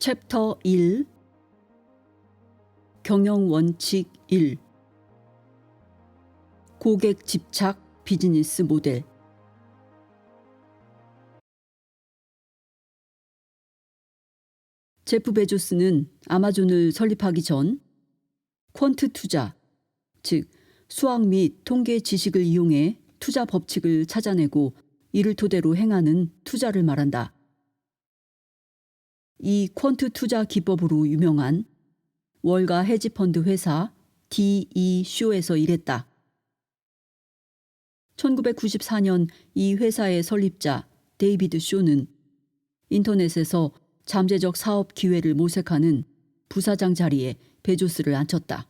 챕터 1 경영 원칙 1 고객 집착 비즈니스 모델. 제프 베조스는 아마존을 설립하기 전 퀀트 투자, 즉 수학 및 통계 지식을 이용해 투자 법칙을 찾아내고 이를 토대로 행하는 투자를 말한다. 이 퀀트 투자 기법으로 유명한 월가 헤지펀드 회사 D.E. 쇼에서 일했다. 1994년 이 회사의 설립자 데이비드 쇼는 인터넷에서 잠재적 사업 기회를 모색하는 부사장 자리에 베조스를 앉혔다.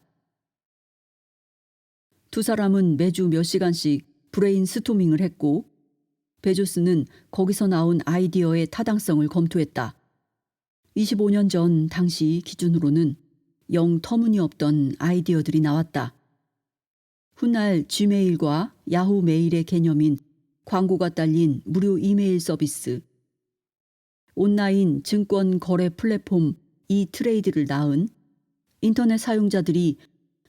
두 사람은 매주 몇 시간씩 브레인스토밍을 했고 베조스는 거기서 나온 아이디어의 타당성을 검토했다. 25년 전 당시 기준으로는 영 터무니없던 아이디어들이 나왔다. 훗날 지메일과 야후 메일의 개념인 광고가 딸린 무료 이메일 서비스, 온라인 증권 거래 플랫폼 이트레이드를 낳은 인터넷 사용자들이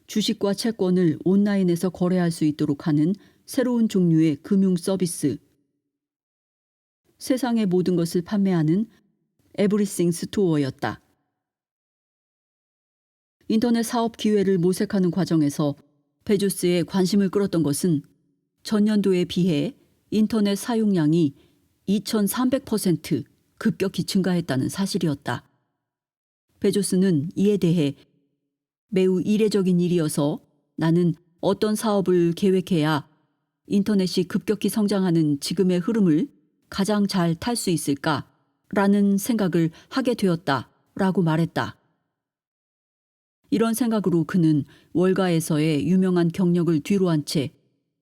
주식과 채권을 온라인에서 거래할 수 있도록 하는 새로운 종류의 금융 서비스, 세상의 모든 것을 판매하는 에브리싱 스토어였다. 인터넷 사업 기회를 모색하는 과정에서 베조스의 관심을 끌었던 것은 전년도에 비해 인터넷 사용량이 2300% 급격히 증가했다는 사실이었다. 베조스는 이에 대해 매우 이례적인 일이어서 나는 어떤 사업을 계획해야 인터넷이 급격히 성장하는 지금의 흐름을 가장 잘 탈 수 있을까라는 생각을 하게 되었다라고 말했다. 이런 생각으로 그는 월가에서의 유명한 경력을 뒤로한 채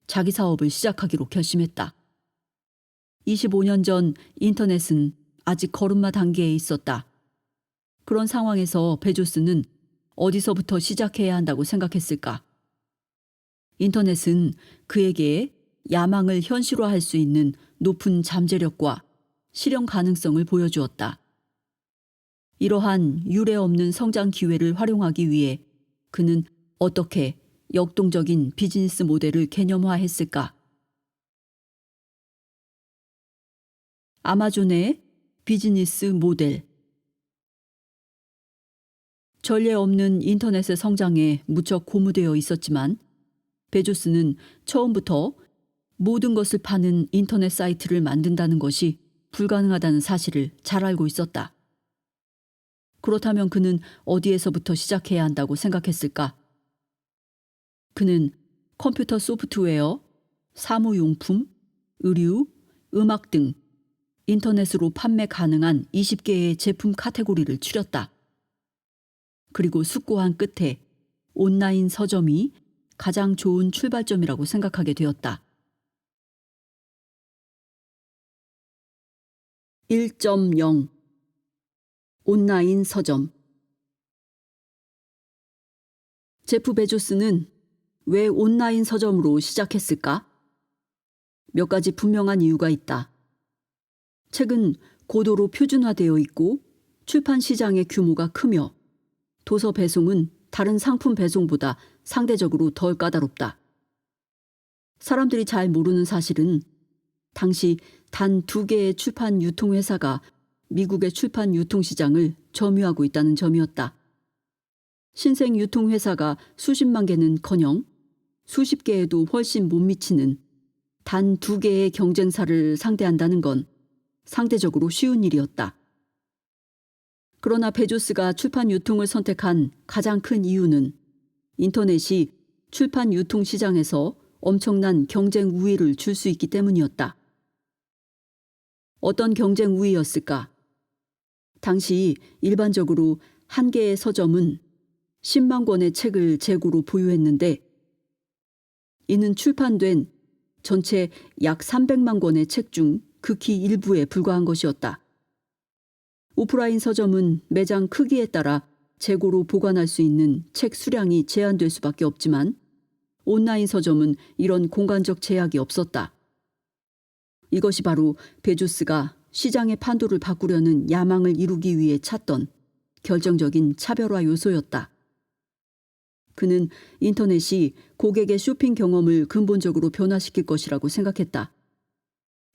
자기 사업을 시작하기로 결심했다. 25년 전 인터넷은 아직 걸음마 단계에 있었다. 그런 상황에서 베조스는 어디서부터 시작해야 한다고 생각했을까? 인터넷은 그에게 야망을 현실화할 수 있는 높은 잠재력과 실현 가능성을 보여주었다. 이러한 유례 없는 성장 기회를 활용하기 위해 그는 어떻게 역동적인 비즈니스 모델을 개념화했을까? 아마존의 비즈니스 모델. 전례 없는 인터넷의 성장에 무척 고무되어 있었지만 베조스는 처음부터 모든 것을 파는 인터넷 사이트를 만든다는 것이 불가능하다는 사실을 잘 알고 있었다. 그렇다면 그는 어디에서부터 시작해야 한다고 생각했을까? 그는 컴퓨터 소프트웨어, 사무용품, 의류, 음악 등 인터넷으로 판매 가능한 20개의 제품 카테고리를 추렸다. 그리고 숙고한 끝에 온라인 서점이 가장 좋은 출발점이라고 생각하게 되었다. 1.0 온라인 서점. 제프 베조스는 왜 온라인 서점으로 시작했을까? 몇 가지 분명한 이유가 있다. 책은 고도로 표준화되어 있고 출판 시장의 규모가 크며 도서 배송은 다른 상품 배송보다 상대적으로 덜 까다롭다. 사람들이 잘 모르는 사실은 당시 단 2개의 출판 유통회사가 미국의 출판 유통시장을 점유하고 있다는 점이었다. 신생 유통회사가 수십만 개는커녕 수십 개에도 훨씬 못 미치는 단 2개의 경쟁사를 상대한다는 건 상대적으로 쉬운 일이었다. 그러나 베조스가 출판 유통을 선택한 가장 큰 이유는 인터넷이 출판 유통 시장에서 엄청난 경쟁 우위를 줄 수 있기 때문이었다. 어떤 경쟁 우위였을까? 당시 일반적으로 한 개의 서점은 10만 권의 책을 재고로 보유했는데 이는 출판된 전체 약 300만 권의 책 중 극히 일부에 불과한 것이었다. 오프라인 서점은 매장 크기에 따라 재고로 보관할 수 있는 책 수량이 제한될 수밖에 없지만 온라인 서점은 이런 공간적 제약이 없었다. 이것이 바로 베조스가 시장의 판도를 바꾸려는 야망을 이루기 위해 찾던 결정적인 차별화 요소였다. 그는 인터넷이 고객의 쇼핑 경험을 근본적으로 변화시킬 것이라고 생각했다.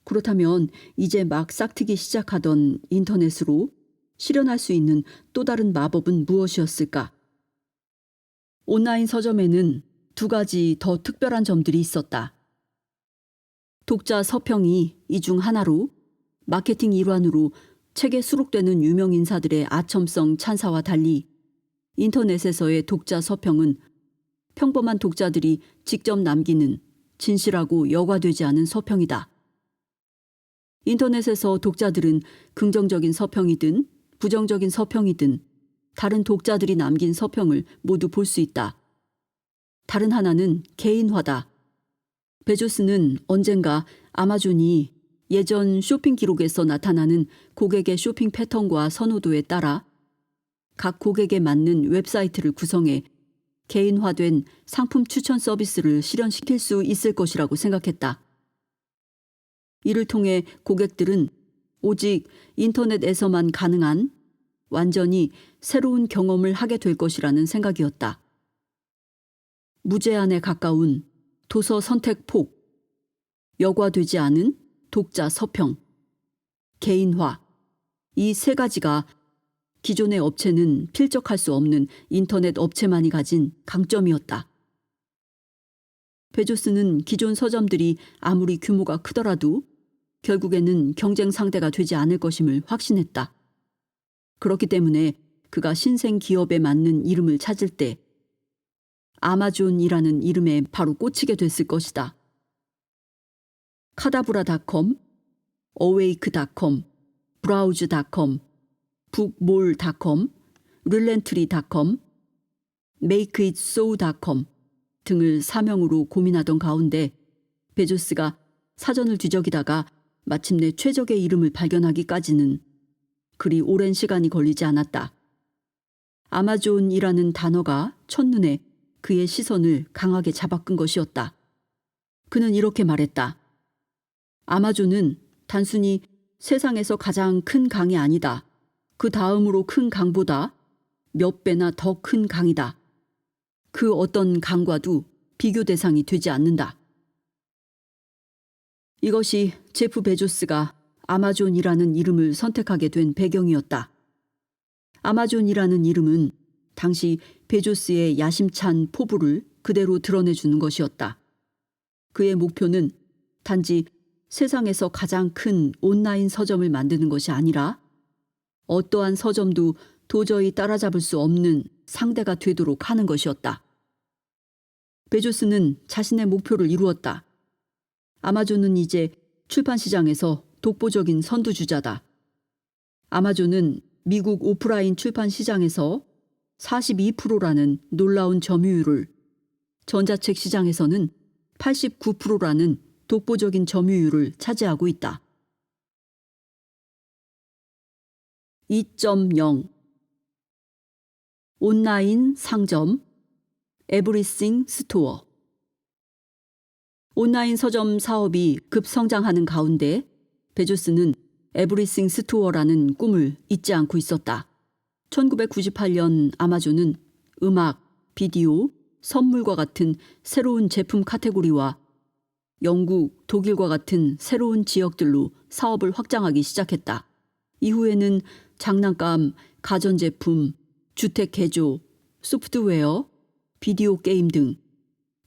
그렇다면 이제 막 싹트기 시작하던 인터넷으로 실현할 수 있는 또 다른 마법은 무엇이었을까? 온라인 서점에는 두 가지 더 특별한 점들이 있었다. 독자 서평이 이 중 하나로 마케팅 일환으로 책에 수록되는 유명 인사들의 아첨성 찬사와 달리 인터넷에서의 독자 서평은 평범한 독자들이 직접 남기는 진실하고 여과되지 않은 서평이다. 인터넷에서 독자들은 긍정적인 서평이든 부정적인 서평이든 다른 독자들이 남긴 서평을 모두 볼 수 있다. 다른 하나는 개인화다. 베조스는 언젠가 아마존이 예전 쇼핑 기록에서 나타나는 고객의 쇼핑 패턴과 선호도에 따라 각 고객에 맞는 웹사이트를 구성해 개인화된 상품 추천 서비스를 실현시킬 수 있을 것이라고 생각했다. 이를 통해 고객들은 오직 인터넷에서만 가능한 완전히 새로운 경험을 하게 될 것이라는 생각이었다. 무제한에 가까운 도서 선택 폭, 여과되지 않은 독자 서평, 개인화, 이 세 가지가 기존의 업체는 필적할 수 없는 인터넷 업체만이 가진 강점이었다. 베조스는 기존 서점들이 아무리 규모가 크더라도 결국에는 경쟁 상대가 되지 않을 것임을 확신했다. 그렇기 때문에 그가 신생 기업에 맞는 이름을 찾을 때 아마존이라는 이름에 바로 꽂히게 됐을 것이다. 카다브라닷컴, 어웨이크닷컴, 브라우즈닷컴, 북몰닷컴, 룰렌트리닷컴, 메이크잇소우닷컴 등을 사명으로 고민하던 가운데 베조스가 사전을 뒤적이다가 마침내 최적의 이름을 발견하기까지는 그리 오랜 시간이 걸리지 않았다. 아마존이라는 단어가 첫눈에 그의 시선을 강하게 잡아끈 것이었다. 그는 이렇게 말했다. 아마존은 단순히 세상에서 가장 큰 강이 아니다. 그 다음으로 큰 강보다 몇 배나 더 큰 강이다. 그 어떤 강과도 비교 대상이 되지 않는다. 이것이 제프 베조스가 아마존이라는 이름을 선택하게 된 배경이었다. 아마존이라는 이름은 당시 베조스의 야심찬 포부를 그대로 드러내주는 것이었다. 그의 목표는 단지 세상에서 가장 큰 온라인 서점을 만드는 것이 아니라 어떠한 서점도 도저히 따라잡을 수 없는 상대가 되도록 하는 것이었다. 베조스는 자신의 목표를 이루었다. 아마존은 이제 출판 시장에서 독보적인 선두주자다. 아마존은 미국 오프라인 출판 시장에서 42%라는 놀라운 점유율을, 전자책 시장에서는 89%라는 독보적인 점유율을 차지하고 있다. 2.0 온라인 상점 에브리싱 스토어. 온라인 서점 사업이 급성장하는 가운데 베조스는 에브리싱 스토어라는 꿈을 잊지 않고 있었다. 1998년 아마존은 음악, 비디오, 선물과 같은 새로운 제품 카테고리와 영국, 독일과 같은 새로운 지역들로 사업을 확장하기 시작했다. 이후에는 장난감, 가전제품, 주택 개조, 소프트웨어, 비디오 게임 등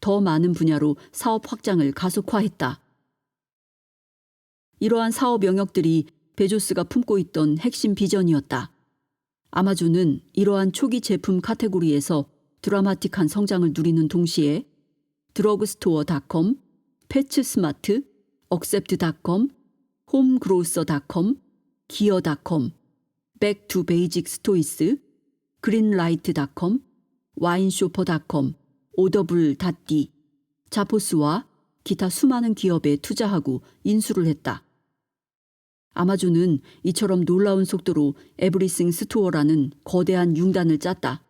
더 많은 분야로 사업 확장을 가속화했다. 이러한 사업 영역들이 베조스가 품고 있던 핵심 비전이었다. 아마존은 이러한 초기 제품 카테고리에서 드라마틱한 성장을 누리는 동시에 드러그스토어닷컴, 패츠스마트, 억셉트닷컴, 홈그로서닷컴, 기어닷컴, 백투베이직 스토이스, 그린라이트닷컴, 와인쇼퍼닷컴, 오더블.디, 자포스와 기타 수많은 기업에 투자하고 인수를 했다. 아마존은 이처럼 놀라운 속도로 에브리싱 스토어라는 거대한 융단을 짰다.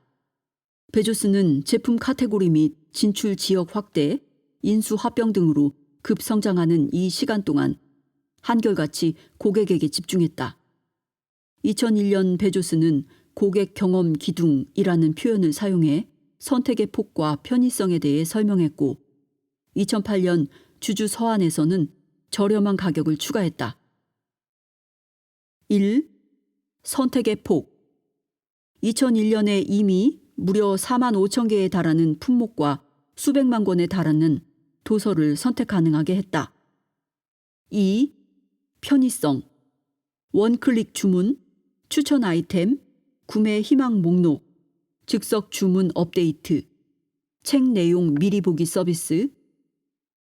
베조스는 제품 카테고리 및 진출 지역 확대, 인수 합병 등으로 급성장하는 이 시간 동안 한결같이 고객에게 집중했다. 2001년 베조스는 고객 경험 기둥이라는 표현을 사용해 선택의 폭과 편의성에 대해 설명했고 2008년 주주 서한에서는 저렴한 가격을 추가했다. 1. 선택의 폭. 2001년에 이미 무려 4만 5천 개에 달하는 품목과 수백만 권에 달하는 도서를 선택 가능하게 했다. 2. 편의성. 원클릭 주문, 추천 아이템, 구매 희망 목록, 즉석 주문 업데이트, 책 내용 미리 보기 서비스,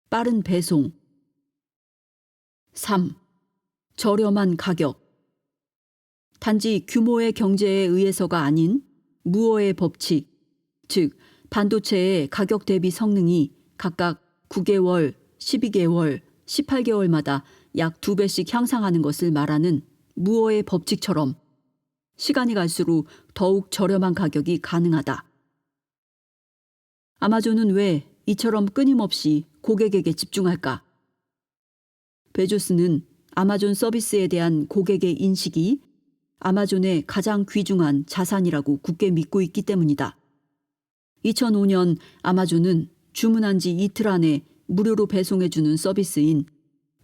빠른 배송. 3. 저렴한 가격. 단지 규모의 경제에 의해서가 아닌 무어의 법칙, 즉 반도체의 가격 대비 성능이 각각 9개월, 12개월, 18개월마다 약 2배씩 향상하는 것을 말하는 무어의 법칙처럼 시간이 갈수록 더욱 저렴한 가격이 가능하다. 아마존은 왜 이처럼 끊임없이 고객에게 집중할까? 베조스는 아마존 서비스에 대한 고객의 인식이 아마존의 가장 귀중한 자산이라고 굳게 믿고 있기 때문이다. 2005년 아마존은 주문한 지 이틀 안에 무료로 배송해주는 서비스인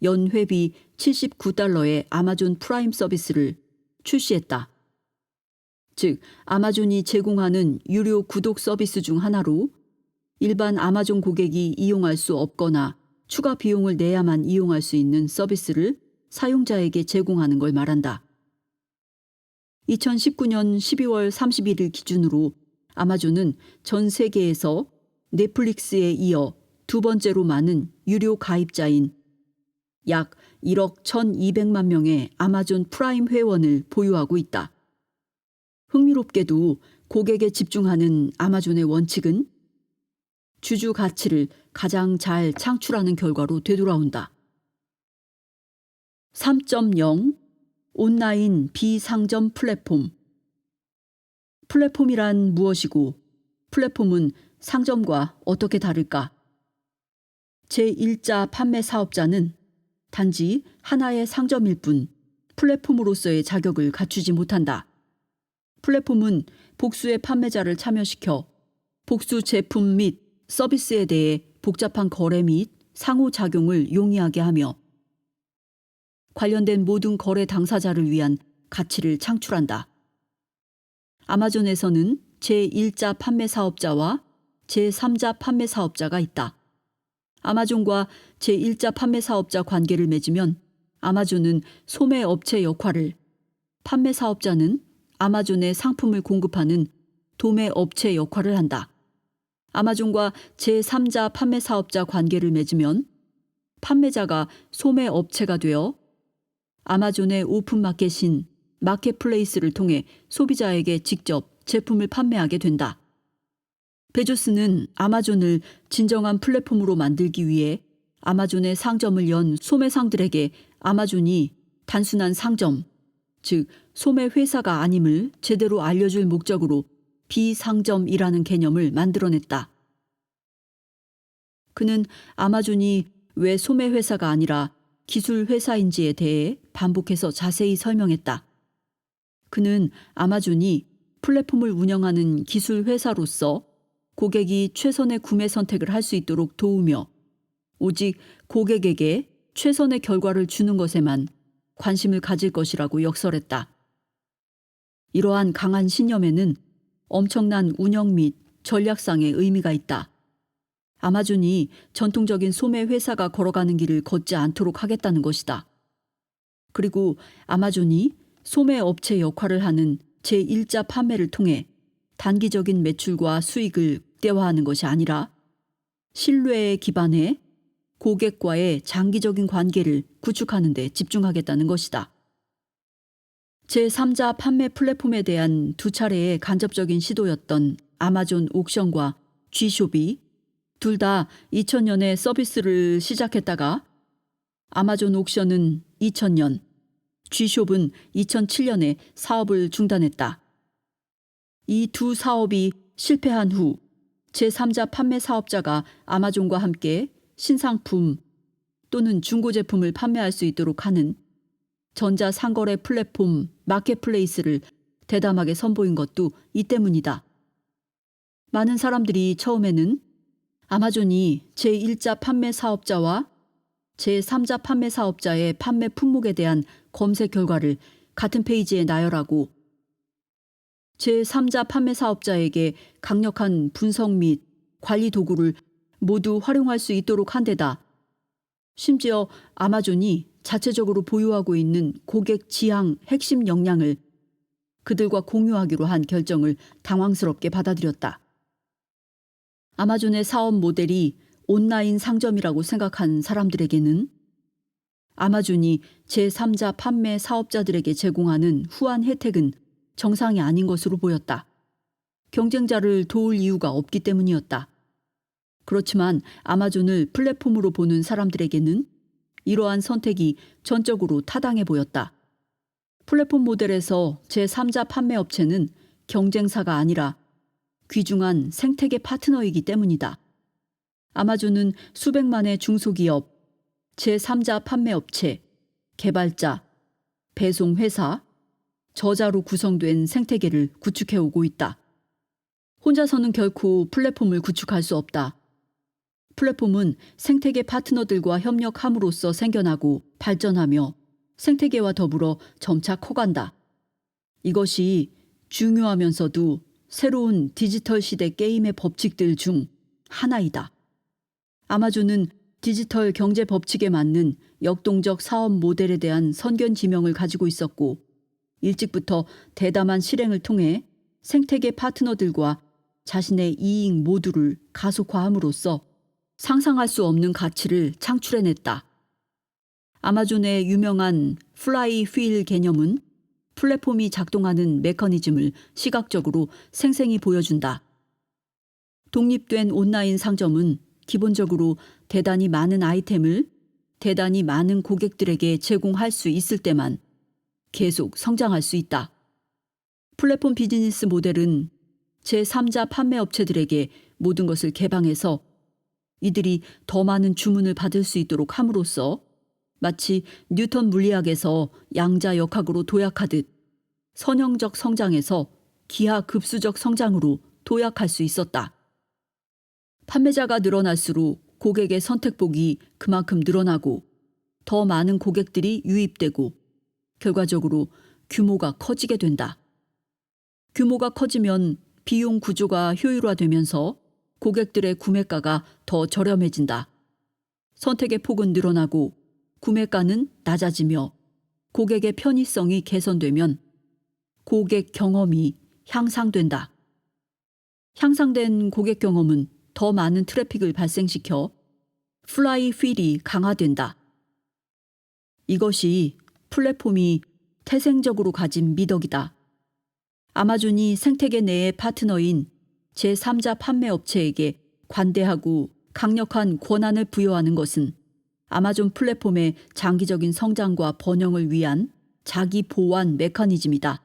연회비 $79의 아마존 프라임 서비스를 출시했다. 즉, 아마존이 제공하는 유료 구독 서비스 중 하나로 일반 아마존 고객이 이용할 수 없거나 추가 비용을 내야만 이용할 수 있는 서비스를 사용자에게 제공하는 걸 말한다. 2019년 12월 31일 기준으로 아마존은 전 세계에서 넷플릭스에 이어 두 번째로 많은 유료 가입자인 약 1억 1,200만 명의 아마존 프라임 회원을 보유하고 있다. 흥미롭게도 고객에 집중하는 아마존의 원칙은 주주 가치를 가장 잘 창출하는 결과로 되돌아온다. 3.0 온라인 비상점 플랫폼. 플랫폼이란 무엇이고 플랫폼은 상점과 어떻게 다를까? 제1자 판매 사업자는 단지 하나의 상점일 뿐 플랫폼으로서의 자격을 갖추지 못한다. 플랫폼은 복수의 판매자를 참여시켜 복수 제품 및 서비스에 대해 복잡한 거래 및 상호작용을 용이하게 하며 관련된 모든 거래 당사자를 위한 가치를 창출한다. 아마존에서는 제1자 판매 사업자와 제3자 판매 사업자가 있다. 아마존과 제1자 판매 사업자 관계를 맺으면 아마존은 소매 업체 역할을, 판매 사업자는 아마존의 상품을 공급하는 도매 업체 역할을 한다. 아마존과 제3자 판매 사업자 관계를 맺으면 판매자가 소매 업체가 되어 아마존의 오픈마켓인 마켓플레이스를 통해 소비자에게 직접 제품을 판매하게 된다. 베조스는 아마존을 진정한 플랫폼으로 만들기 위해 아마존의 상점을 연 소매상들에게 아마존이 단순한 상점, 즉 소매 회사가 아님을 제대로 알려줄 목적으로 비상점이라는 개념을 만들어냈다. 그는 아마존이 왜 소매 회사가 아니라 기술 회사인지에 대해 반복해서 자세히 설명했다. 그는 아마존이 플랫폼을 운영하는 기술 회사로서 고객이 최선의 구매 선택을 할 수 있도록 도우며 오직 고객에게 최선의 결과를 주는 것에만 관심을 가질 것이라고 역설했다. 이러한 강한 신념에는 엄청난 운영 및 전략상의 의미가 있다. 아마존이 전통적인 소매 회사가 걸어가는 길을 걷지 않도록 하겠다는 것이다. 그리고 아마존이 소매 업체 역할을 하는 제1자 판매를 통해 단기적인 매출과 수익을 극대화하는 것이 아니라 신뢰에 기반해 고객과의 장기적인 관계를 구축하는 데 집중하겠다는 것이다. 제3자 판매 플랫폼에 대한 두 차례의 간접적인 시도였던 아마존 옥션과 G숍이 둘 다 2000년에 서비스를 시작했다가 아마존 옥션은 2000년, G숍은 2007년에 사업을 중단했다. 이 두 사업이 실패한 후 제3자 판매 사업자가 아마존과 함께 신상품 또는 중고 제품을 판매할 수 있도록 하는 전자상거래 플랫폼 마켓플레이스를 대담하게 선보인 것도 이 때문이다. 많은 사람들이 처음에는 아마존이 제1자 판매 사업자와 제3자 판매 사업자의 판매 품목에 대한 검색 결과를 같은 페이지에 나열하고 제3자 판매 사업자에게 강력한 분석 및 관리 도구를 모두 활용할 수 있도록 한 데다 심지어 아마존이 자체적으로 보유하고 있는 고객 지향 핵심 역량을 그들과 공유하기로 한 결정을 당황스럽게 받아들였다. 아마존의 사업 모델이 온라인 상점이라고 생각한 사람들에게는 아마존이 제3자 판매 사업자들에게 제공하는 후한 혜택은 정상이 아닌 것으로 보였다. 경쟁자를 도울 이유가 없기 때문이었다. 그렇지만 아마존을 플랫폼으로 보는 사람들에게는 이러한 선택이 전적으로 타당해 보였다. 플랫폼 모델에서 제3자 판매 업체는 경쟁사가 아니라 귀중한 생태계 파트너이기 때문이다. 아마존은 수백만의 중소기업, 제3자 판매 업체, 개발자, 배송회사, 저자로 구성된 생태계를 구축해오고 있다. 혼자서는 결코 플랫폼을 구축할 수 없다. 플랫폼은 생태계 파트너들과 협력함으로써 생겨나고 발전하며 생태계와 더불어 점차 커간다. 이것이 중요하면서도 새로운 디지털 시대 게임의 법칙들 중 하나이다. 아마존은 디지털 경제 법칙에 맞는 역동적 사업 모델에 대한 선견 지명을 가지고 있었고 일찍부터 대담한 실행을 통해 생태계 파트너들과 자신의 이익 모두를 가속화함으로써 상상할 수 없는 가치를 창출해냈다. 아마존의 유명한 플라이 휠 개념은 플랫폼이 작동하는 메커니즘을 시각적으로 생생히 보여준다. 독립된 온라인 상점은 기본적으로 대단히 많은 아이템을 대단히 많은 고객들에게 제공할 수 있을 때만 계속 성장할 수 있다. 플랫폼 비즈니스 모델은 제3자 판매 업체들에게 모든 것을 개방해서 이들이 더 많은 주문을 받을 수 있도록 함으로써 마치 뉴턴 물리학에서 양자역학으로 도약하듯 선형적 성장에서 기하급수적 성장으로 도약할 수 있었다. 판매자가 늘어날수록 고객의 선택폭이 그만큼 늘어나고 더 많은 고객들이 유입되고 결과적으로 규모가 커지게 된다. 규모가 커지면 비용 구조가 효율화되면서 고객들의 구매가가 더 저렴해진다. 선택의 폭은 늘어나고 구매가는 낮아지며 고객의 편의성이 개선되면 고객 경험이 향상된다. 향상된 고객 경험은 더 많은 트래픽을 발생시켜 플라이 휠이 강화된다. 이것이 플랫폼이 태생적으로 가진 미덕이다. 아마존이 생태계 내의 파트너인 제3자 판매 업체에게 관대하고 강력한 권한을 부여하는 것은 아마존 플랫폼의 장기적인 성장과 번영을 위한 자기 보완 메커니즘이다.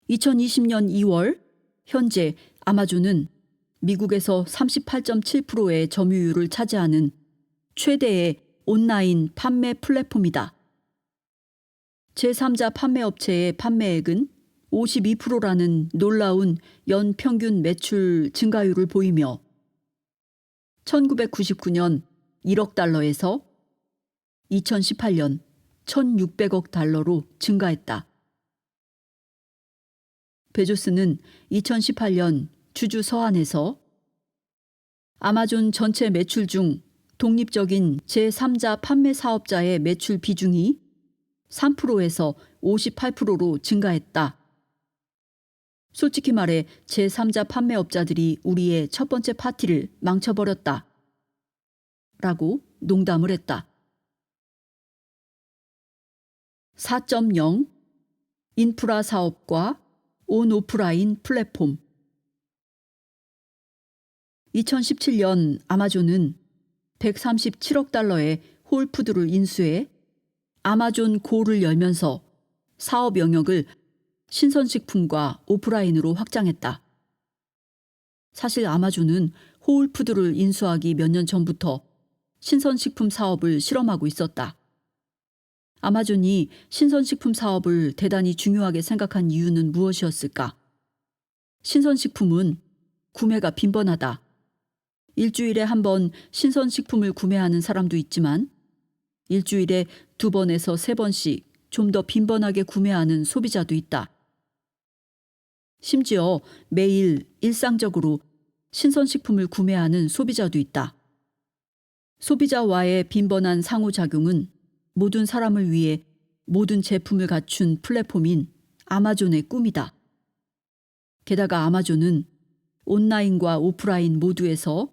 2020년 2월 현재 아마존은 미국에서 38.7%의 점유율을 차지하는 최대의 온라인 판매 플랫폼이다. 제3자 판매 업체의 판매액은 52%라는 놀라운 연평균 매출 증가율을 보이며 1999년 1억 달러에서 2018년 1,600억 달러로 증가했다. 베조스는 2018년 주주 서한에서 아마존 전체 매출 중 독립적인 제3자 판매 사업자의 매출 비중이 3%에서 58%로 증가했다. 솔직히 말해 제3자 판매업자들이 우리의 첫 번째 파티를 망쳐버렸다. 라고 농담을 했다. 4.0 인프라 사업과 온오프라인 플랫폼 2017년 아마존은 137억 달러의 홀푸드를 인수해 아마존 고를 열면서 사업 영역을 신선식품과 오프라인으로 확장했다. 사실 아마존은 홀푸드를 인수하기 몇 년 전부터 신선식품 사업을 실험하고 있었다. 아마존이 신선식품 사업을 대단히 중요하게 생각한 이유는 무엇이었을까? 신선식품은 구매가 빈번하다. 일주일에 한 번 신선식품을 구매하는 사람도 있지만 일주일에 2번에서 3번씩 좀 더 빈번하게 구매하는 소비자도 있다. 심지어 매일 일상적으로 신선식품을 구매하는 소비자도 있다. 소비자와의 빈번한 상호작용은 모든 사람을 위해 모든 제품을 갖춘 플랫폼인 아마존의 꿈이다. 게다가 아마존은 온라인과 오프라인 모두에서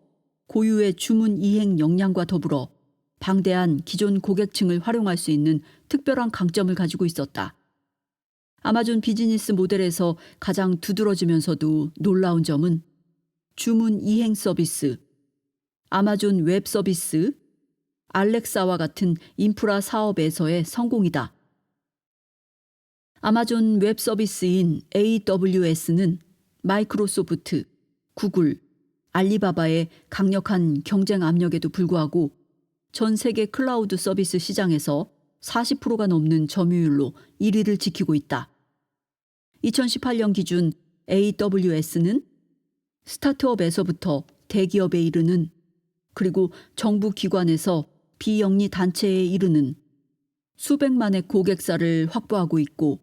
고유의 주문 이행 역량과 더불어 방대한 기존 고객층을 활용할 수 있는 특별한 강점을 가지고 있었다. 아마존 비즈니스 모델에서 가장 두드러지면서도 놀라운 점은 주문 이행 서비스, 아마존 웹 서비스, 알렉사와 같은 인프라 사업에서의 성공이다. 아마존 웹 서비스인 AWS는 마이크로소프트, 구글, 알리바바의 강력한 경쟁 압력에도 불구하고 전 세계 클라우드 서비스 시장에서 40%가 넘는 점유율로 1위를 지키고 있다. 2018년 기준 AWS는 스타트업에서부터 대기업에 이르는 그리고 정부 기관에서 비영리 단체에 이르는 수백만의 고객사를 확보하고 있고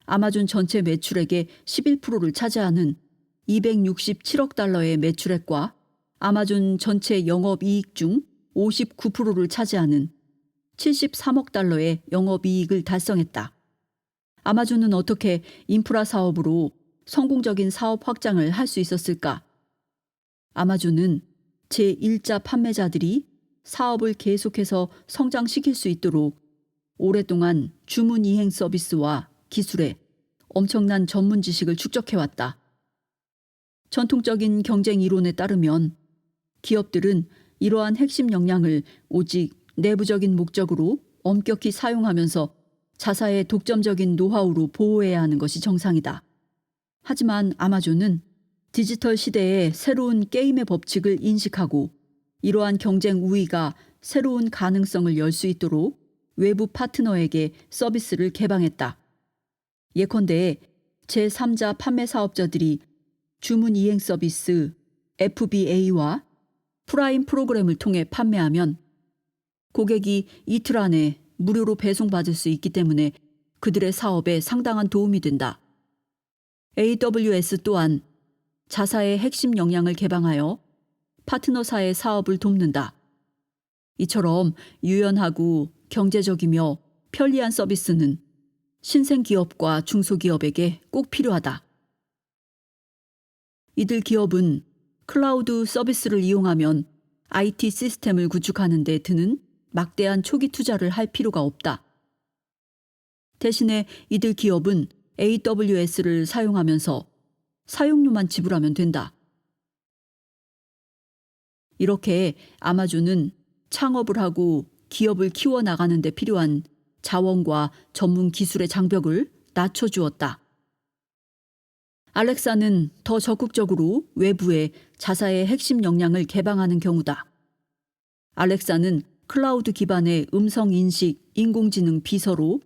아마존 전체 매출액의 11%를 차지하는 267억 달러의 매출액과 아마존 전체 영업이익 중 59%를 차지하는 73억 달러의 영업이익을 달성했다. 아마존은 어떻게 인프라 사업으로 성공적인 사업 확장을 할 수 있었을까? 아마존은 제1자 판매자들이 사업을 계속해서 성장시킬 수 있도록 오랫동안 주문 이행 서비스와 기술에 엄청난 전문 지식을 축적해왔다. 전통적인 경쟁 이론에 따르면 기업들은 이러한 핵심 역량을 오직 내부적인 목적으로 엄격히 사용하면서 자사의 독점적인 노하우로 보호해야 하는 것이 정상이다. 하지만 아마존은 디지털 시대의 새로운 게임의 법칙을 인식하고 이러한 경쟁 우위가 새로운 가능성을 열 수 있도록 외부 파트너에게 서비스를 개방했다. 예컨대 제3자 판매 사업자들이 주문 이행 서비스 FBA와 프라임 프로그램을 통해 판매하면 고객이 이틀 안에 무료로 배송받을 수 있기 때문에 그들의 사업에 상당한 도움이 된다. AWS 또한 자사의 핵심 역량을 개방하여 파트너사의 사업을 돕는다. 이처럼 유연하고 경제적이며 편리한 서비스는 신생 기업과 중소기업에게 꼭 필요하다. 이들 기업은 클라우드 서비스를 이용하면 IT 시스템을 구축하는 데 드는 막대한 초기 투자를 할 필요가 없다. 대신에 이들 기업은 AWS를 사용하면서 사용료만 지불하면 된다. 이렇게 아마존은 창업을 하고 기업을 키워나가는 데 필요한 자원과 전문 기술의 장벽을 낮춰주었다. 알렉사는 더 적극적으로 외부에 자사의 핵심 역량을 개방하는 경우다. 알렉사는 클라우드 기반의 음성 인식, 인공지능 비서로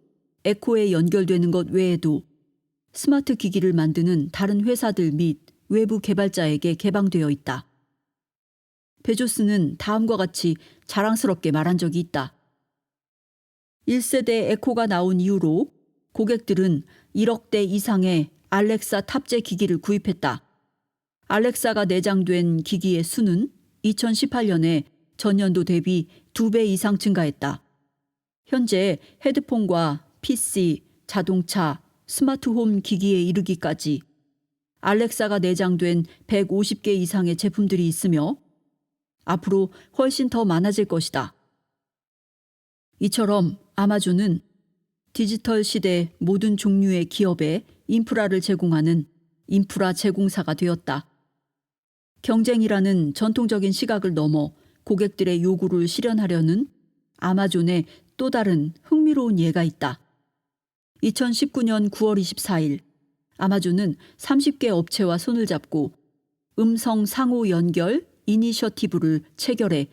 에코에 연결되는 것 외에도 스마트 기기를 만드는 다른 회사들 및 외부 개발자에게 개방되어 있다. 베조스는 다음과 같이 자랑스럽게 말한 적이 있다. 1세대 에코가 나온 이후로 고객들은 1억 대 이상의 알렉사 탑재 기기를 구입했다. 알렉사가 내장된 기기의 수는 2018년에 전년도 대비 2배 이상 증가했다. 현재 헤드폰과 PC, 자동차, 스마트홈 기기에 이르기까지 알렉사가 내장된 150개 이상의 제품들이 있으며 앞으로 훨씬 더 많아질 것이다. 이처럼 아마존은 디지털 시대 모든 종류의 기업에 인프라를 제공하는 인프라 제공사가 되었다. 경쟁이라는 전통적인 시각을 넘어 고객들의 요구를 실현하려는 아마존의 또 다른 흥미로운 예가 있다. 2019년 9월 24일 아마존은 30개 업체와 손을 잡고 음성 상호 연결 이니셔티브를 체결해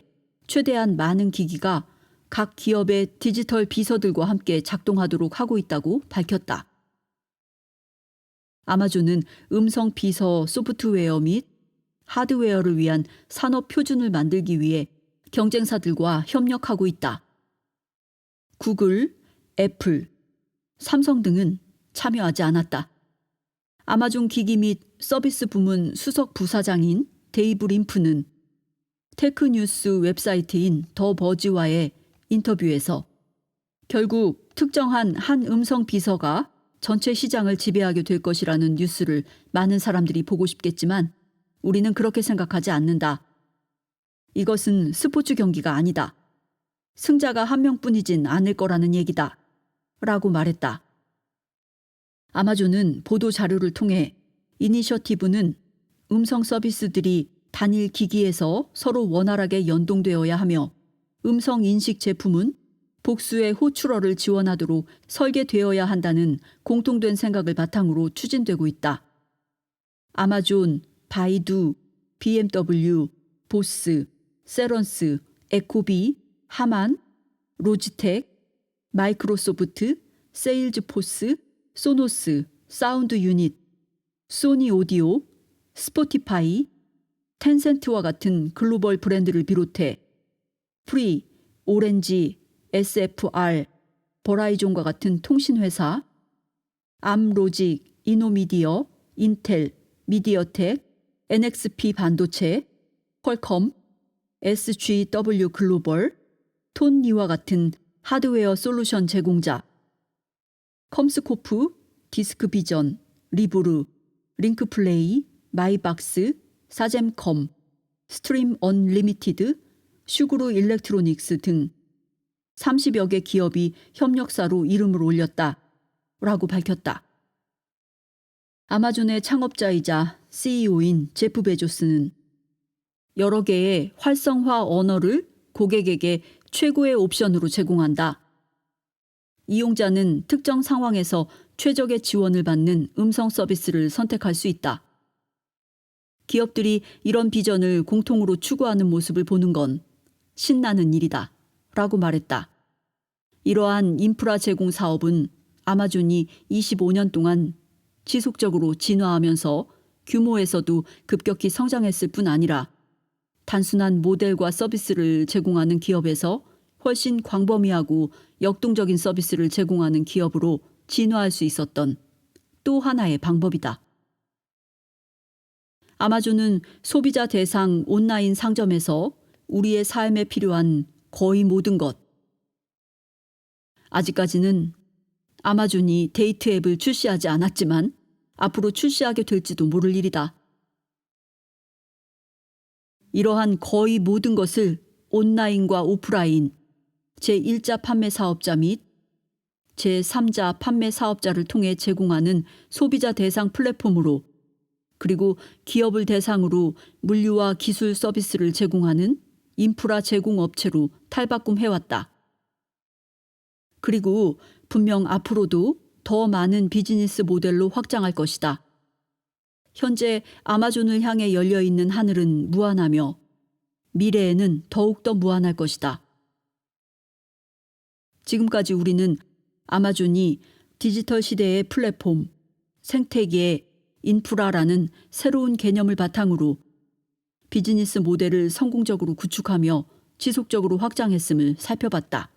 최대한 많은 기기가 각 기업의 디지털 비서들과 함께 작동하도록 하고 있다고 밝혔다. 아마존은 음성 비서 소프트웨어 및 하드웨어를 위한 산업 표준을 만들기 위해 경쟁사들과 협력하고 있다. 구글, 애플, 삼성 등은 참여하지 않았다. 아마존 기기 및 서비스 부문 수석 부사장인 데이브 림프는 테크뉴스 웹사이트인 더 버지와의 인터뷰에서 결국 특정한 한 음성 비서가 전체 시장을 지배하게 될 것이라는 뉴스를 많은 사람들이 보고 싶겠지만 우리는 그렇게 생각하지 않는다. 이것은 스포츠 경기가 아니다. 승자가 한 명뿐이진 않을 거라는 얘기다. 라고 말했다. 아마존은 보도 자료를 통해 이니셔티브는 음성 서비스들이 단일 기기에서 서로 원활하게 연동되어야 하며 음성 인식 제품은 복수의 호출어를 지원하도록 설계되어야 한다는 공통된 생각을 바탕으로 추진되고 있다. 아마존, 바이두, BMW, 보스, 세런스, 에코비, 하만, 로지텍, 마이크로소프트, 세일즈포스, 소노스, 사운드 유닛, 소니 오디오, 스포티파이, 텐센트와 같은 글로벌 브랜드를 비롯해 프리, 오렌지, SFR, 버라이존과 같은 통신회사, 암로직, 이노미디어, 인텔, 미디어텍, NXP 반도체, 퀄컴, SGW 글로벌, 톤리와 같은 하드웨어 솔루션 제공자, 컴스코프, 디스크비전, 리브르, 링크플레이, 마이박스, 사젬컴, 스트림 언리미티드, 슈그루 일렉트로닉스 등 30여 개 기업이 협력사로 이름을 올렸다. 라고 밝혔다. 아마존의 창업자이자 CEO인 제프 베조스는 여러 개의 활성화 언어를 고객에게 최고의 옵션으로 제공한다. 이용자는 특정 상황에서 최적의 지원을 받는 음성 서비스를 선택할 수 있다. 기업들이 이런 비전을 공통으로 추구하는 모습을 보는 건 신나는 일이다. 라고 말했다. 이러한 인프라 제공 사업은 아마존이 25년 동안 지속적으로 진화하면서 규모에서도 급격히 성장했을 뿐 아니라 단순한 모델과 서비스를 제공하는 기업에서 훨씬 광범위하고 역동적인 서비스를 제공하는 기업으로 진화할 수 있었던 또 하나의 방법이다. 아마존은 소비자 대상 온라인 상점에서 우리의 삶에 필요한 거의 모든 것. 아직까지는 아마존이 데이트 앱을 출시하지 않았지만 앞으로 출시하게 될지도 모를 일이다. 이러한 거의 모든 것을 온라인과 오프라인, 제1자 판매 사업자 및 제3자 판매 사업자를 통해 제공하는 소비자 대상 플랫폼으로 그리고 기업을 대상으로 물류와 기술 서비스를 제공하는 인프라 제공 업체로 탈바꿈해왔다. 그리고 분명 앞으로도 더 많은 비즈니스 모델로 확장할 것이다. 현재 아마존을 향해 열려있는 하늘은 무한하며 미래에는 더욱더 무한할 것이다. 지금까지 우리는 아마존이 디지털 시대의 플랫폼, 생태계의 인프라라는 새로운 개념을 바탕으로 비즈니스 모델을 성공적으로 구축하며 지속적으로 확장했음을 살펴봤다.